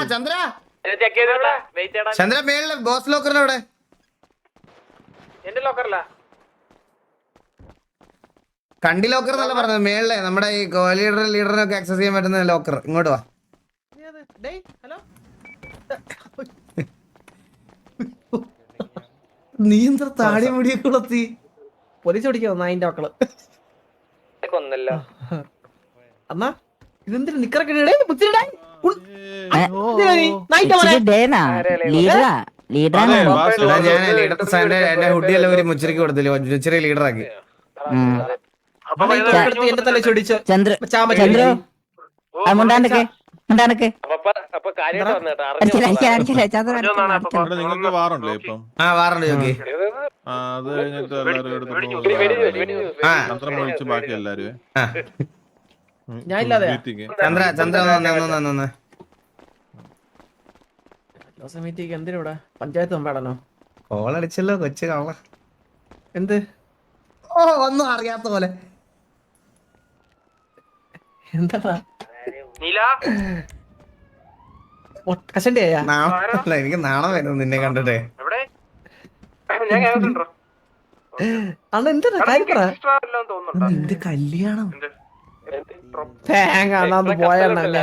Chandra Chandra മേളില് boss ലോക്കറിന്റെ അവിടെ എന്റെ ലോക്കറിലാ കണ്ടി locker എന്നല്ല പറഞ്ഞത് മേളിലെ നമ്മുടെ ഈ ലീഡറിനൊക്കെ ആക്സസ് ചെയ്യാൻ പറ്റുന്ന ലോക്കർ ഇങ്ങോട്ട് വാ നീ എന്താ താടി മുടിയൊക്കെ കുളത്തി പോലീസ് പിടിക്കാൻ അതിന്റെ മക്കള് അന്നാ ഇതെന്തിനു നിക്കറൊക്കെ എന്റെ ഹുഡിയെല്ലാം ഒരു മുച്ചരിക്ക് കൊടുത്തില്ല മുച്ചരി ലീഡറാക്കി എന്റെ തല ചൊടിച്ച് നിങ്ങൾക്ക് വാറുണ്ടോ ഇപ്പം? വാറുണ്ട് ചോക്കി അത് കഴിഞ്ഞിട്ട് എല്ലാരും ഒഴിച്ച് ബാക്കി എല്ലാരും ഞാൻ ഇല്ലാതെ ചന്ദ്ര ചന്ദ്ര വന്നേ മീറ്റിംഗ് എന്തിനാ പഞ്ചായത്ത് മെമ്പറാണോ കോളടിച്ചല്ലോ കൊച്ചു കള്ള എന്ത് ഒന്നും അറിയാത്ത പോലെ എന്താ കഷണ്ടിയാ എനിക്ക് നാണം വരുന്നു നിന്നെ കണ്ടിട്ടേ അണ്ണ എന്താ കാര്യം നിന്റെ കല്യാണം തേങ്ങ അണ്ണാന്ന് പോയണ്ണല്ലേ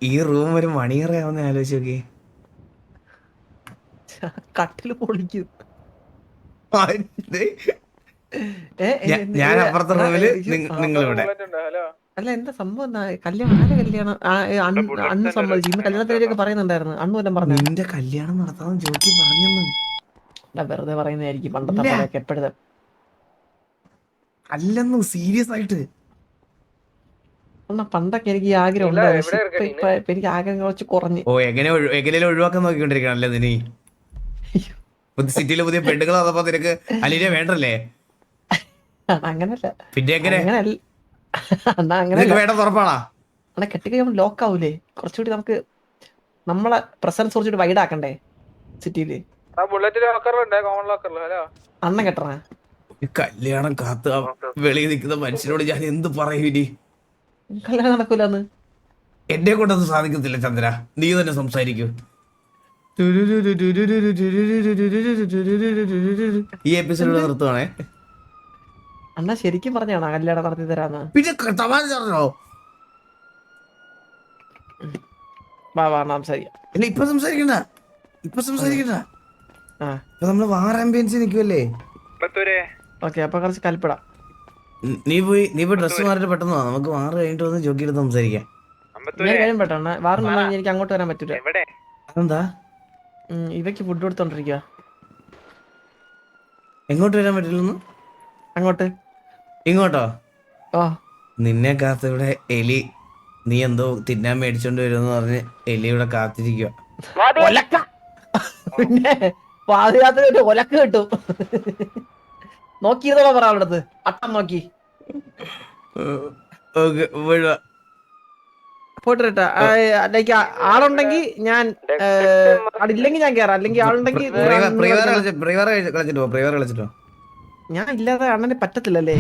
ഈ റൂം ഒരു മണിയറയാവുന്ന ആലോചിച്ച് നോക്കി കട്ടില് പൊളിക്കും ഞാൻ അപ്പുറത്തെ റൂമില് നിങ്ങളിവിടെ അല്ല എന്താ സംഭവം കല്യാണം ആരെ കല്യാണം അണ്ണു സമ്മതിച്ചു ഇന്ന് കല്യാണത്തിനൊക്കെ പറയുന്നുണ്ടായിരുന്നു അണ്ണു എല്ലാം പറഞ്ഞു നിന്റെ കല്യാണം നടത്താൻ ജോക്കി പറഞ്ഞെന്ന് വെറുതെ പറയുന്നതായിരിക്കും പണ്ടത്തെ എപ്പോഴത്തെ അല്ലെന്നു സീരിയസ് ആയിട്ട് പണ്ടൊക്കെ എനിക്ക് ആഗ്രഹം ഉണ്ടായിരുന്നു എനിക്ക് ആഗ്രഹം കുറച്ച് കുറഞ്ഞു എങ്ങനെ ഒഴിവാക്കാൻ നോക്കിക്കൊണ്ടിരിക്കണല്ലേ നീ സിറ്റിയിലെ പുതിയ പെണ്ണുകൾ വന്നപ്പോ നിനക്ക് അലീനെ വേണ്ടല്ലേ അങ്ങനല്ല പിന്നെ എങ്ങനെ അങ്ങനെ വേണ്ട തുറപ്പാണാ അണ്ണാ കെട്ടിക്കഴിയുമ്പോൾ ലോക്ക് ആവൂലേ കുറച്ചുകൂടി നമുക്ക് നമ്മളെ പ്രസൻസ് കുറച്ചുകൂടി വൈഡ് ആക്കണ്ടേ സിറ്റിയില് അണ്ണ കെട്ടണ കല്യാണം കാത്ത് വെളിയിൽ നിൽക്കുന്ന മനുഷ്യനോട് ഞാൻ എന്ത് പറയും ഇനി കല്യാണം നടക്കൂലെന്ന് എന്നെ കൊണ്ടൊന്നും സാധിക്കത്തില്ല ചന്ദ്ര നീ തന്നെ സംസാരിക്കൂ ഈ എപ്പിസോഡ് നിർത്തുവാണേ അണ്ണാ ശരിക്കും പറഞ്ഞാണോ കല്യാണം നടത്തി തരാന്ന് പിന്നെ തമാശ പറഞ്ഞോ ഇപ്പൊ സംസാരിക്കണ്ട ഇപ്പൊ നമ്മള് വാർ ആംബിയൻസ് നിൽക്കുമല്ലേ ഓക്കെ അപ്പൊ കുറച്ച് കൽപ്പിടാം നീ പോയി ഡ്രസ് മാറിട്ട് പെട്ടെന്ന് വാ നമുക്ക് വാറ് കഴിഞ്ഞിട്ട് വന്ന് ജോക്കിയെടുത്ത് സംസാരിക്കാം കാര്യം പെട്ടെണ്ണ വാറിന് എനിക്ക് അങ്ങോട്ട് വരാൻ പറ്റൂല അതെന്താ ഇവയ്ക്ക് ഫുഡ് കൊടുത്തോണ്ടിരിക്കുക എങ്ങോട്ട് വരാൻ പറ്റില്ലെന്ന് അങ്ങോട്ട് ഇങ്ങോട്ടോ ഓ നിന്നെ കാത്ത് ഇവിടെ എലി നീ എന്തോ തിന്നാൻ മേടിച്ചോണ്ട് വരുമെന്ന് പറഞ്ഞ് എലി ഇവിടെ കാത്തിരിക്കുക പിന്നെ പാതിരാത്രി ഒലക്ക് കിട്ടും നോക്കിയിരുന്നോ പറ അവിടത്ത് അട്ടം നോക്കി പോട്ടെ ആളുണ്ടെങ്കിൽ ഞാൻ അതില്ലെങ്കിൽ ഞാൻ കേറാം അല്ലെങ്കിൽ ആളുണ്ടെങ്കിൽ ഞാൻ ഇല്ലാതെ അണ്ണന് പറ്റത്തില്ലല്ലേ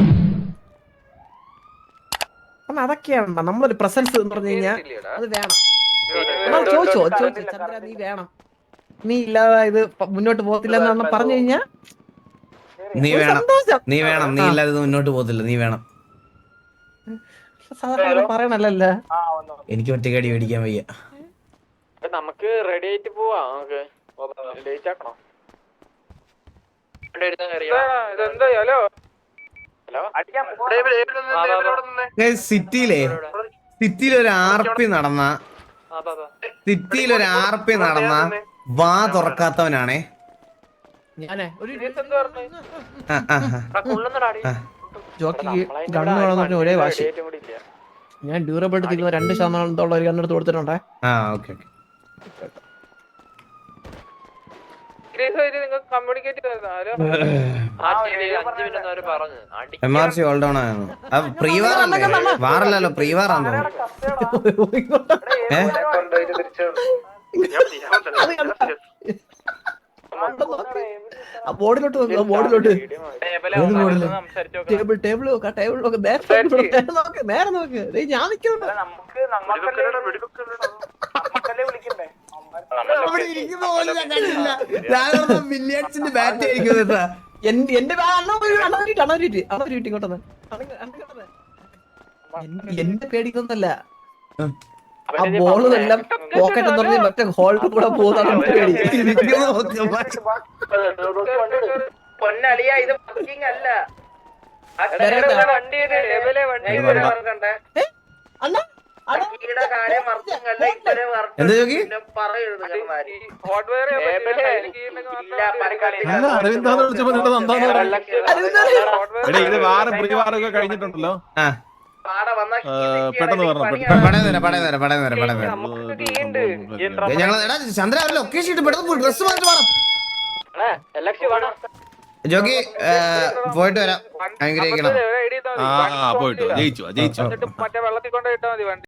അണ്ണ അതൊക്കെയാണ് നമ്മളൊരു പ്രസൻസ് എന്ന് പറഞ്ഞു കഴിഞ്ഞാൽ അത് വേണം ചോദിച്ചോ ചന്ദ്ര നീ വേണം നീ ഇല്ലാതെ ഇത് മുന്നോട്ട് പോകത്തില്ല എന്നാണ് പറഞ്ഞു കഴിഞ്ഞാ നീ വേണം നീ ഇല്ലാതെ മുന്നോട്ട് പോകത്തില്ല നീ വേണം സാധാരണ പറയണല്ലോ എനിക്ക് ഒറ്റക്കടി മേടിക്കാൻ വയ്യ നമുക്ക് റെഡി ആയിട്ട് പോവാ നമുക്ക് ലേറ്റ് ആക്കണോ സിറ്റിയിലെ ഒരു ആർപി നടന്ന വാ തുറക്കാത്തവനാണേ ഒരേ വാശി ഞാൻ ഡ്യൂറബിലിറ്റി 2% ഒരു കണ്ണെടുത്ത് കൊടുത്തിട്ടുണ്ടേ MRC ഓൾ ഡൗൺ ആയിരുന്നു വാറല്ലോ പ്രീവാറാണോ ആ ബോർഡിലോട്ട് നോക്കുക ബോർഡിലോട്ട് ടേബിൾ നോക്ക ടേബിൾ നോക്ക് നേരെ നോക്ക് ഞാൻ നിൽക്കുന്നു മില്യൺസിന്റെ ബാറ്റ് ആയിരിക്കും എന്റെ ഇങ്ങോട്ടൊന്ന് എന്റെ പേടിക്കൊന്നല്ല ആ ബോളെല്ലാം പോക്കറ്റ് എന്ന് പറഞ്ഞ മറ്റേ ഹോളിൽ കൂടെ പോകുന്നതാണ് പേടി പൊന്നളിയ ഇത് ബുക്കിംഗ് അല്ല അണ്ണാ കാര്യം മറച്ചല്ല ഇതുവരെ എന്താ ചോക്കി പറയരുത് അല്ല അരവിന്ദാന്ന് വിളിച്ചപ്പോ നിന്റെ എന്താന്ന് എടേ ഇത് വാരം പ്രിവാറൊക്കെ കഴിഞ്ഞിട്ടുണ്ടല്ലോ പാട വന്ന പെട്ടെന്ന് ഞങ്ങൾ എടാ ചന്ദ്ര ലൊക്കേഷൻ ഇട്ട് പെട്ടെന്ന് ഡ്രസ് മാറ്റി വേണം ജോക്കി പോയിട്ട് വരാം അനുഗ്രഹിക്കണം പോയിട്ട് ജയിച്ചു മറ്റേ വെള്ളത്തിൽ കൊണ്ടുപോയിട്ടാ മതി വണ്ടി